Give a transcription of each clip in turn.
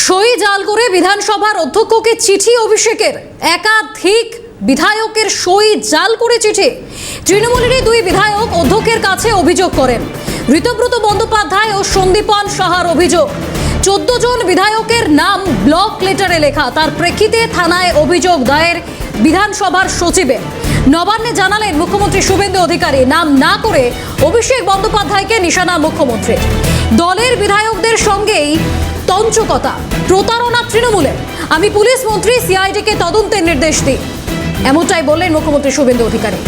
সই জাল করে বিধানসভার অধ্যক্ষকে চিঠি অভিষেকের। একাধিক বিধায়কের সই জাল করে চিঠি। তৃণমূলেরই দুই বিধায়ক অধ্যক্ষের কাছে অভিযোগ করেন। ঋতব্রত বন্দ্যোপাধ্যায় ও সন্দীপন সাহার অভিযোগ, 14 জন বিধায়কের নাম ব্লক লেটারে লেখা। তার প্রেক্ষিতে থানায় অভিযোগ দায়ের বিধানসভার সচিবের। নবান্নে জানালেন মুখ্যমন্ত্রী শুভেন্দু অধিকারী, নাম না করে অভিষেক বন্দ্যোপাধ্যায়কে নিশানা মুখ্যমন্ত্রী। দলের বিধায়কদের সঙ্গেই তঞ্চকতা, প্রতারণা তৃণমূলের। আমি পুলিশ মন্ত্রী, সিআইডিকে তদন্তের নির্দেশ দিই, এমনটাই বললেন মুখ্যমন্ত্রী শুভেন্দু অধিকারী।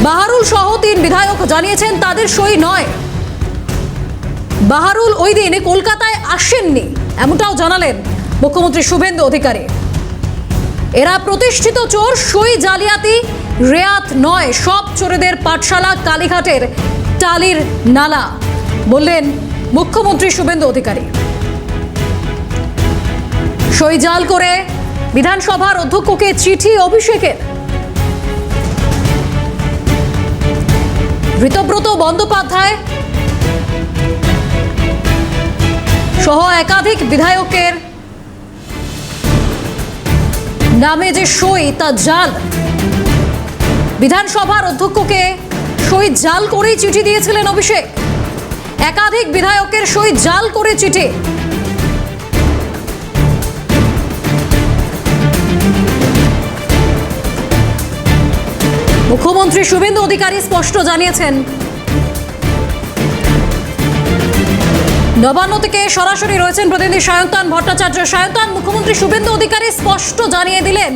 বাহারুল সহ 3 বিধায়ক জানিয়েছেন তাদের সই নয়। বাহারুল ওই দিন কলকাতায় আসেননি, এমনটাও জানালেন মুখ্যমন্ত্রী শুভেন্দু অধিকারী। এরা প্রতিষ্ঠিত চোর, সই জালিয়াতি রেয়াত নয়, সব চোরেদের পাঠশালা কালীঘাটের টালির নালা, বললেন মুখ্যমন্ত্রী শুভেন্দু অধিকারী। সই জাল করে বিধানসভার অধ্যক্ষকে চিঠি অভিষেকের। ঋতব্রত বন্দ্যোপাধ্যায় সহ একাধিক বিধায়কের নামে যে সই, তা জাল। বিধানসভার অধ্যক্ষকে সই জাল করেই চিঠি দিয়েছিলেন অভিষেক। একাধিক বিধায়কের সই জাল করে চিঠি। মুখ্যমন্ত্রী শুভেন্দু অধিকারী স্পষ্ট জানিয়েছেন। নবান্ন থেকে সরাসরি রয়েছেন প্রতিনিধি সায়ন্তন ভট্টাচার্য। সায়ন্তন, মুখ্যমন্ত্রী শুভেন্দু অধিকারী স্পষ্ট জানিয়ে দিলেন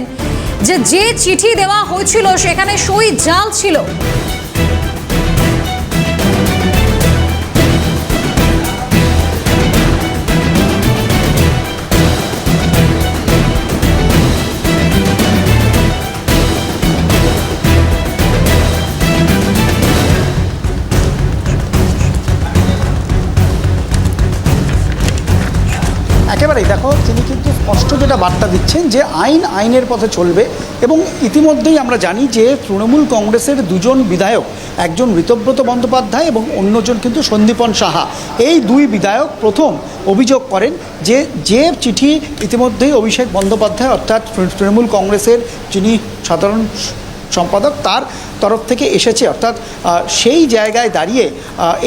যে চিঠি দেওয়া হয়েছিল সেখানে সই জাল ছিল। একেবারেই দেখো, তিনি কিন্তু স্পষ্ট যেটা বার্তা দিচ্ছেন যে আইনের পথে চলবে। এবং ইতিমধ্যেই আমরা জানি যে তৃণমূল কংগ্রেসের 2 জন বিধায়ক, একজন ঋতব্রত বন্দ্যোপাধ্যায় এবং অন্যজন কিন্তু সন্দীপন সাহা, এই 2 বিধায়ক প্রথম অভিযোগ করেন যে চিঠি ইতিমধ্যেই অভিষেক বন্দ্যোপাধ্যায় অর্থাৎ তৃণমূল কংগ্রেসের যিনি সাধারণ সম্পাদক, তার তরফ থেকে এসেছে, অর্থাৎ সেই জায়গায় দাঁড়িয়ে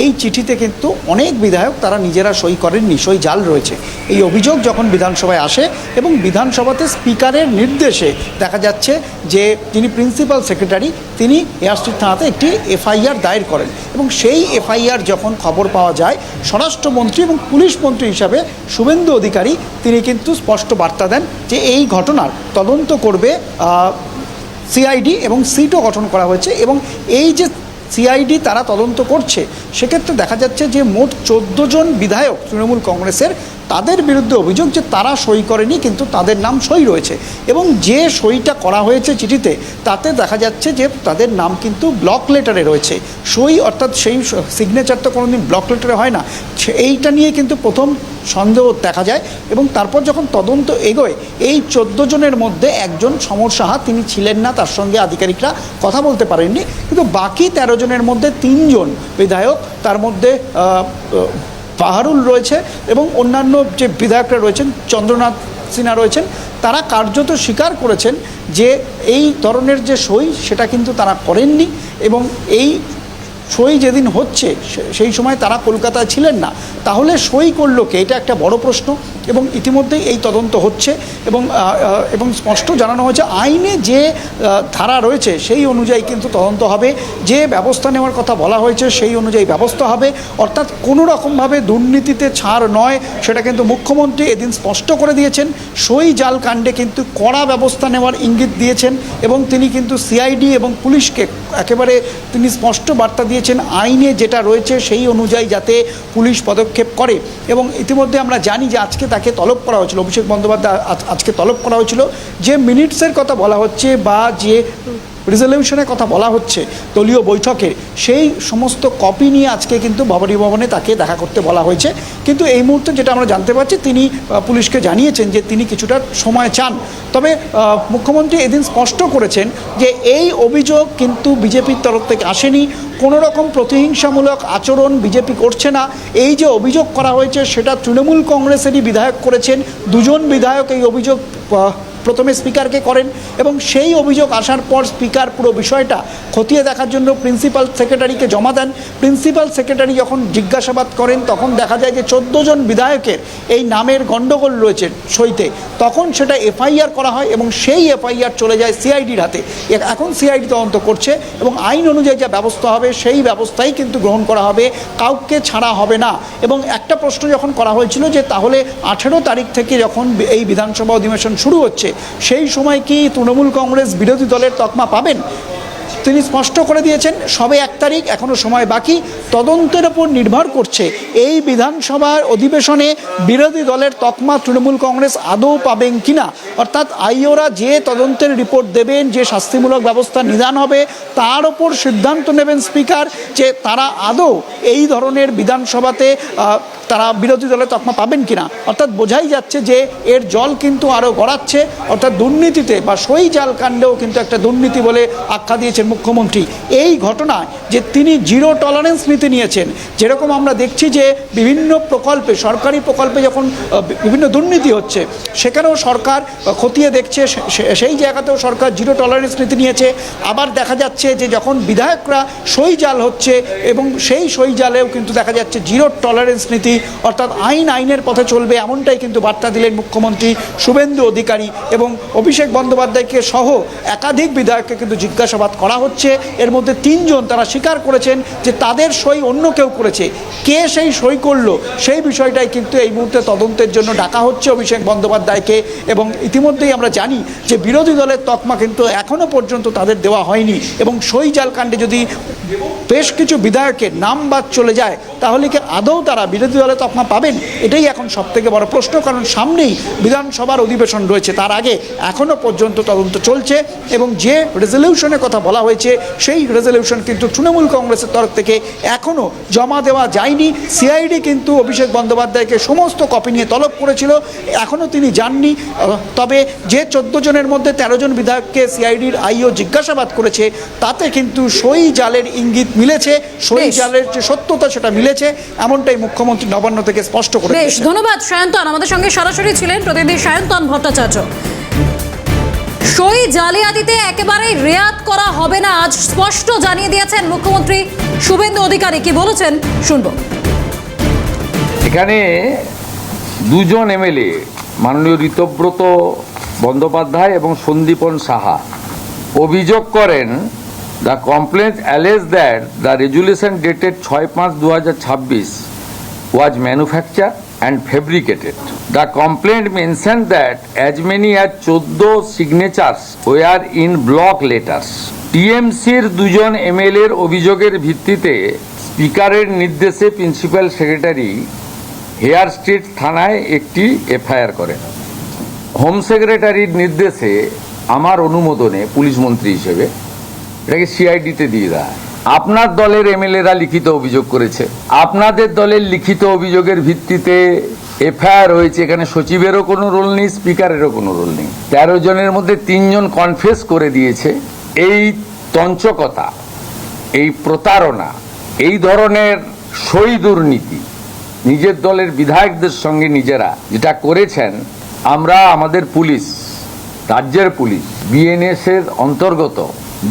এই চিঠিতে কিন্তু অনেক বিধায়ক তারা নিজেরা সই করেননি, সই জাল রয়েছে। এই অভিযোগ যখন বিধানসভায় আসে এবং বিধানসভাতে স্পিকারের নির্দেশে দেখা যাচ্ছে যে যিনি প্রিন্সিপাল সেক্রেটারি, তিনি এয়ারস্ট্রিট থানাতে একটি এফআইআর দায়ের করেন। এবং সেই এফআইআর যখন খবর পাওয়া যায়, স্বরাষ্ট্রমন্ত্রী এবং পুলিশ মন্ত্রী হিসাবে শুভেন্দু অধিকারী তিনি কিন্তু স্পষ্ট বার্তা দেন যে এই ঘটনার তদন্ত করবে সিআইডি এবং সিটও গঠন করা হয়েছে। এবং এই যে সিআইডি তারা তদন্ত করছে, সেক্ষেত্রে দেখা যাচ্ছে যে মোট 14 জন বিধায়ক তৃণমূল কংগ্রেসের, তাদের বিরুদ্ধে অভিযোগ যে তারা সই করেনি, কিন্তু তাদের নাম সই রয়েছে। এবং যে সইটা করা হয়েছে চিঠিতে, তাতে দেখা যাচ্ছে যে তাদের নাম কিন্তু ব্লক লেটারে রয়েছে। সই অর্থাৎ সেই সিগনেচার তো কোনোদিন ব্লক লেটারে হয় না, এইটা নিয়ে কিন্তু প্রথম সন্দেহ দেখা যায়। এবং তারপর যখন তদন্ত এগোয়, এই 14 জনের মধ্যে একজন সমর সাহা, তিনি ছিলেন না, তার সঙ্গে আধিকারিকরা কথা বলতে পারেননি। কিন্তু বাকি 13 জনের মধ্যে 3 জন বিধায়ক, তার মধ্যে বাহারুল রয়েছে এবং অন্যান্য যে বিধায়করা রয়েছেন, চন্দ্রনাথ সিনহা রয়েছেন, তারা কার্যত স্বীকার করেছেন যে এই ধরনের যে সই, সেটা কিন্তু তারা করেননি। এবং এই সই যেদিন হচ্ছে সেই সময় তারা কলকাতায় ছিলেন না। তাহলে সই করলো কে? এটা একটা বড় প্রশ্ন। এবং ইতিমধ্যেই এই তদন্ত হচ্ছে এবং স্পষ্ট জানানো হয়েছে আইনে যে ধারা রয়েছে সেই অনুযায়ী কিন্তু তদন্ত হবে। যে ব্যবস্থা নেওয়ার কথা বলা হয়েছে সেই অনুযায়ী ব্যবস্থা হবে। অর্থাৎ কোনো রকমভাবে দুর্নীতিতে ছাড় নয়, সেটা কিন্তু মুখ্যমন্ত্রী এদিন স্পষ্ট করে দিয়েছেন। সই জাল কাণ্ডে কিন্তু কড়া ব্যবস্থা নেওয়ার ইঙ্গিত দিয়েছেন এবং তিনি কিন্তু সিআইডি এবং পুলিশকে একেবারে তিনি স্পষ্ট বার্তা দিয়েছেন আইনে যেটা রয়েছে সেই অনুযায়ী যাতে পুলিশ পদক্ষেপ করে। এবং ইতিমধ্যে আমরা জানি যে আজকে তাকে তলব করা হয়েছিল, অভিষেক বন্দ্যোপাধ্যায় আজকে তলব করা হয়েছিল। যে মিনিটসের কথা বলা হচ্ছে বা যে রেজলিউশনের কথা বলা হচ্ছে দলীয় বৈঠকে, সেই সমস্ত কপি নিয়ে আজকে কিন্তু ভবানী ভবনে তাকে দেখা করতে বলা হয়েছে। কিন্তু এই মুহূর্তে যেটা আমরা জানতে পারছি, তিনি পুলিশকে জানিয়েছেন যে তিনি কিছুটা সময় চান। তবে মুখ্যমন্ত্রী এদিন স্পষ্ট করেছেন যে এই অভিযোগ কিন্তু বিজেপির তরফ থেকে আসেনি, কোনো রকম প্রতিহিংসামূলক আচরণ বিজেপি করছে না। এই যে অভিযোগ করা হয়েছে সেটা তৃণমূল কংগ্রেসেরই বিধায়ক করেছেন। দুজন বিধায়ক এই অভিযোগ প্রথমে স্পিকারকে করেন এবং সেই অভিযোগ আসার পর স্পিকার পুরো বিষয়টা খতিয়ে দেখার জন্য প্রিন্সিপাল সেক্রেটারিকে জমা দেন। প্রিন্সিপাল সেক্রেটারি যখন জিজ্ঞাসাবাদ করেন তখন দেখা যায় যে 14 জন বিধায়কের এই নামের গণ্ডগোল রয়েছে সইতে। তখন সেটা এফআইআর করা হয় এবং সেই এফআইআর চলে যায় সিআইডির হাতে। এখন সিআইডি তদন্ত করছে এবং আইন অনুযায়ী যা ব্যবস্থা হবে সেই ব্যবস্থাই কিন্তু গ্রহণ করা হবে, কাউকে ছাড়া হবে না। এবং একটা প্রশ্ন যখন করা হয়েছিল যে তাহলে 18 তারিখ থেকে যখন এই বিধানসভা অধিবেশন শুরু হচ্ছে সেই সময় কি তৃণমূল কংগ্রেস বিরোধী দলের তকমা পাবেন, তিনি স্পষ্ট করে দিয়েছেন সবে 1 তারিখ, এখনও সময় বাকি। তদন্তের ওপর নির্ভর করছে এই বিধানসভার অধিবেশনে বিরোধী দলের তকমা তৃণমূল কংগ্রেস আদৌ পাবেন কিনা। অর্থাৎ আইওরা যে তদন্তের রিপোর্ট দেবেন, যে শাস্তিমূলক ব্যবস্থা নিদান হবে, তার ওপর সিদ্ধান্ত নেবেন স্পিকার যে তারা আদৌ এই ধরনের বিধানসভাতে তারা বিরোধী দলের তকমা পাবেন কিনা। অর্থাৎ বোঝাই যাচ্ছে যে এর জল কিন্তু আরও গড়াচ্ছে। অর্থাৎ দুর্নীতিতে বা সই জাল কাণ্ডেও কিন্তু একটা দুর্নীতি বলে আখ্যা দিয়েছেন মুখ্যমন্ত্রী। এই ঘটনায় যে তিনি জিরো টলারেন্স নীতি নিয়েছেন, যেরকম আমরা দেখছি যে বিভিন্ন প্রকল্পে, সরকারি প্রকল্পে যখন বিভিন্ন দুর্নীতি হচ্ছে সেখানেও সরকার খতিয়ে দেখছে, সেই জায়গাতেও সরকার জিরো টলারেন্স নীতি নিয়েছে। আবার দেখা যাচ্ছে যে যখন বিধায়করা সই জাল হচ্ছে এবং সেই সই জালেও কিন্তু দেখা যাচ্ছে জিরো টলারেন্স নীতি, অর্থাৎ আইনের পথে চলবে, এমনটাই কিন্তু বার্তা দিলেন মুখ্যমন্ত্রী শুভেন্দু অধিকারী। এবং অভিষেক বন্দ্যোপাধ্যায়কে সহ একাধিক বিধায়ককে কিন্তু জিজ্ঞাসাবাদ করা হচ্ছে। এর মধ্যে 3 জন তারা স্বীকার করেছেন যে তাদের সই অন্য কেউ করেছে। কে সেই সই করলো সেই বিষয়টাই কিন্তু এই মুহূর্তে তদন্তের জন্য ডাকা হচ্ছে অভিষেক বন্দ্যোপাধ্যায়কে। এবং ইতিমধ্যেই আমরা জানি যে বিরোধী দলের তকমা কিন্তু এখনও পর্যন্ত তাদের দেওয়া হয়নি। এবং সই জাল কাণ্ডে যদি বেশ কিছু বিধায়কের নাম বাদ চলে যায় তাহলে কি আদৌ তারা বিরোধী দলের তকমা পাবেন? এটাই এখন সবথেকে বড় প্রশ্ন, কারণ সামনেই বিধানসভার অধিবেশন রয়েছে। তার আগে এখনও পর্যন্ত তদন্ত চলছে এবং যে রেজলিউশনের কথা বলা হয়েছে সেই রেজলিউশন কিন্তু তৃণমূল কংগ্রেসের তরফ থেকে এখনও জমা দেওয়া যায়নি। সিআইডি কিন্তু অভিষেক বন্দ্যোপাধ্যায়কে সমস্ত কপি নিয়ে তলব করেছিল, এখনও তিনি যাননি। তবে যে 14 জনের মধ্যে 13 জন বিধায়ককে সিআইডির আইও জিজ্ঞাসাবাদ করেছে তাতে কিন্তু সই জালের ইঙ্গিত মিলেছে, সই জালের যে সত্যতা সেটা মিলেছে, এমনটাই মুখ্যমন্ত্রী নবান্ন থেকে স্পষ্ট করে দিয়েছেন। ধন্যবাদ সায়ন্তন, আমাদের সঙ্গে সরাসরি ছিলেন প্রতিনিধি সায়ন্তন ভট্টাচার্য। সই জালিয়াতিতে একেবারেই রেয়াত করা হবে না, আজ স্পষ্ট জানিয়ে দিয়েছেন মুখ্যমন্ত্রী শুভেন্দু অধিকারী। কি বলেছেন শুনবো। এখানে 2 জন এমএলএ মাননীয় ঋতব্রত বন্দ্যোপাধ্যায় এবং সন্দীপন সাহা অভিযোগ করেন, the complaint allege that the resolution dated 6/5/2026 was manufactured and fabricated. The complaint mentioned that as many as 14 signatures were in block letters. টিএমসির 2 জন এমএলএর অভিযোগের ভিত্তিতে স্পিকারের নির্দেশে প্রিন্সিপাল সেক্রেটারি হেয়ার স্ট্রিট থানায় একটি এফআইআর করেন। হোম সেক্রেটারির নির্দেশে আমার অনুমোদনে পুলিশ মন্ত্রী হিসেবে এটাকে সিআইডিতে দিয়ে দেয়। আপনার দলের এমএলএরা লিখিত অভিযোগ করেছে, আপনাদের দলের লিখিত অভিযোগের ভিত্তিতে এফআইআর হয়েছে। এখানে সচিবেরও কোনো রোল নেই, স্পিকারেরও কোনো রোল নেই। 13 জনের মধ্যে 3 জন কনফেস করে দিয়েছে। এই তঞ্চকতা, এই প্রতারণা, এই ধরনের সই দুর্নীতি নিজের দলের বিধায়কদের সঙ্গে নিজেরা যেটা করেছেন, আমরা আমাদের পুলিশ, রাজ্যের পুলিশ, বিএনএস এর অন্তর্গত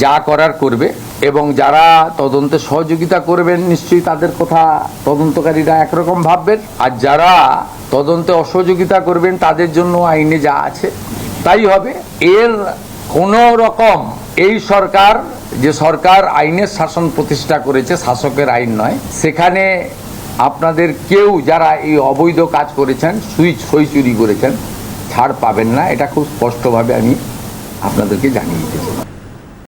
যা করার করবে এবং যারা তদন্তে সহযোগিতা করবেন নিশ্চয়ই তাদের কথা তদন্তকারীরা একরকম ভাববেন, আর যারা তদন্তে অসহযোগিতা করবেন তাদের জন্য আইনে যা আছে তাই হবে। এর কোনো রকম এই সরকার, যে সরকার আইনের শাসন প্রতিষ্ঠা করেছে, শাসকের আইন নয়, সেখানে আপনাদের কেউ যারা এই অবৈধ কাজ করেছেন, সই চুরি করেছেন, ছাড় পাবেন না। এটা খুব স্পষ্টভাবে আমি আপনাদেরকে জানিয়ে দিতে চাই।